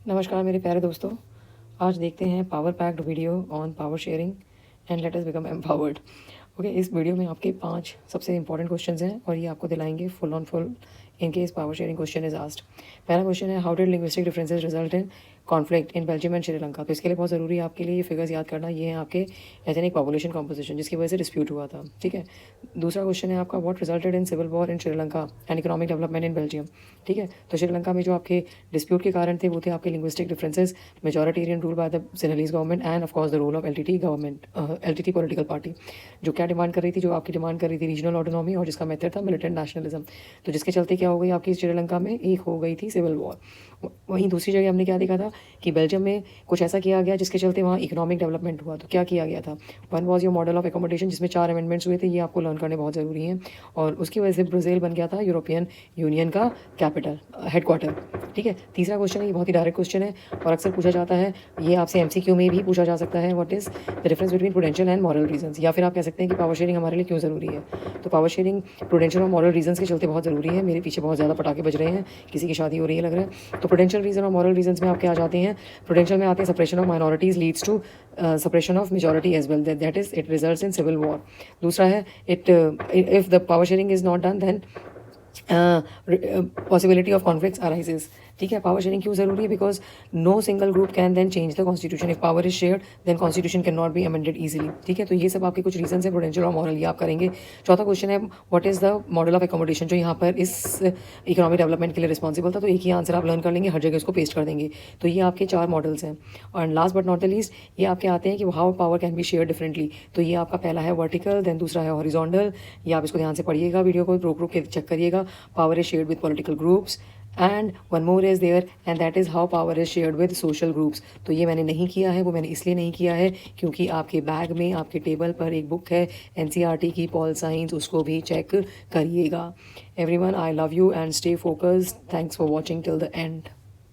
नमस्कार मेरे प्यारे दोस्तों। आज देखते हैं power packed video on power sharing and let us become empowered. Okay, इस वीडियो में आपके 5 सबसे इंपॉर्टेंट क्वेश्चंस हैं और ये आपको दिलाएंगे full on full in case power sharing question is asked. पहला क्वेश्चन है, how did linguistic differences result in conflict in Belgium and Sri Lanka. तो इसके लिए बहुत ज़रूरी है आपके लिए ये फिगर्स याद करना। ये है आपके एथनिक पॉपुलेशन कॉम्पोजिशन जिसकी वजह से डिस्प्यूट हुआ था। ठीक है। दूसरा क्वेश्चन है आपका, what resulted in civil war in Sri Lanka and economic development in Belgium. ठीक है। तो श्रीलंका में जो आपके डिस्प्यूट के कारण थे वो थे आपके linguistic differences, majoritarian rule by the Sinhalese government and of course the rule of LTT government, LTT political party, जो क्या डिमांड कर रही थी, जो आपकी डिमांड कर रही थी रीजनल ऑटोनॉमी और जिसका मेथड था मिलिटेंट नेशनलिज्म। तो जिसके चलते क्या हो गई आपकी श्रीलंका में एक हो गई थी सिविल वॉर। वहीं दूसरी जगह हमने क्या देखा था कि बेल्जियम में कुछ ऐसा किया गया जिसके चलते वहाँ इकोनॉमिक डेवलपमेंट हुआ। तो क्या किया गया था, one was your model of accommodation जिसमें 4 अमेंडमेंट्स हुए थे। ये आपको लर्न करने बहुत ज़रूरी हैं और उसकी वजह से ब्राज़ील बन गया था यूरोपियन यूनियन का कैपिटल हेडक्वार्टर। ठीक है। तीसरा क्वेश्चन है, ये बहुत ही डायरेक्ट क्वेश्चन है और अक्सर पूछा जाता है, ये आपसे एमसीक्यू में भी पूछा जा सकता है, what is the difference between prudential and moral reasons. या फिर आप कह सकते हैं कि पावर शेयरिंग हमारे लिए क्यों ज़रूरी है। तो पावर शेयरिंग प्रूडेंशियल और मॉरल रीजंस के चलते बहुत ज़रूरी है। मेरे पीछे बहुत ज़्यादा पटाखे बज रहे हैं, किसी की शादी हो रही है लग रहा है। तो प्रूडेंशियल रीजन और मॉरल रीजंस में आपके आ जाते हैं। प्रूडेंशियल में आते हैं suppression of minorities leads to suppression of majority as well, that is it results in civil war. दूसरा है, it if the power sharing is not done then possibility of conflicts arises. ठीक है। Power sharing क्यों जरूरी है, because no single group can then change the constitution. If power is shared then constitution can not be amended easily. ठीक है। तो ये सब आपके कुछ रीजन है प्रूडेंशियल और मॉरल, ये आप करेंगे। चौथा क्वेश्चन है, what is the model of accommodation जो यहाँ पर इस इकोनॉमिक डेवलपमेंट के लिए रिस्पॉन्सिबल था। तो एक ही आंसर आप लर्न कर लेंगे, हर जगह इसको पेस्ट कर देंगे। तो ये आपके 4 मॉडल्स हैं। और last but not the least ये आपके आते हैं कि how power can be share differently. तो ये आपका पहला है वर्टिकल, देन दूसरा है हॉरिजॉन्टल। ये आप इसको ध्यान से पढ़िएगा, वीडियो को रोक के चेक करिएगा। Power is shared with political groups and one more is there and that is how power is shared with social groups. तो ये मैंने नहीं किया है, वो मैंने इसलिए नहीं किया है क्योंकि आपके बैग में आपके टेबल पर एक बुक है एनसीईआरटी की पॉल साइंस, उसको भी चेक करिएगा। Everyone, I love you and stay focused. Thanks for watching till the end.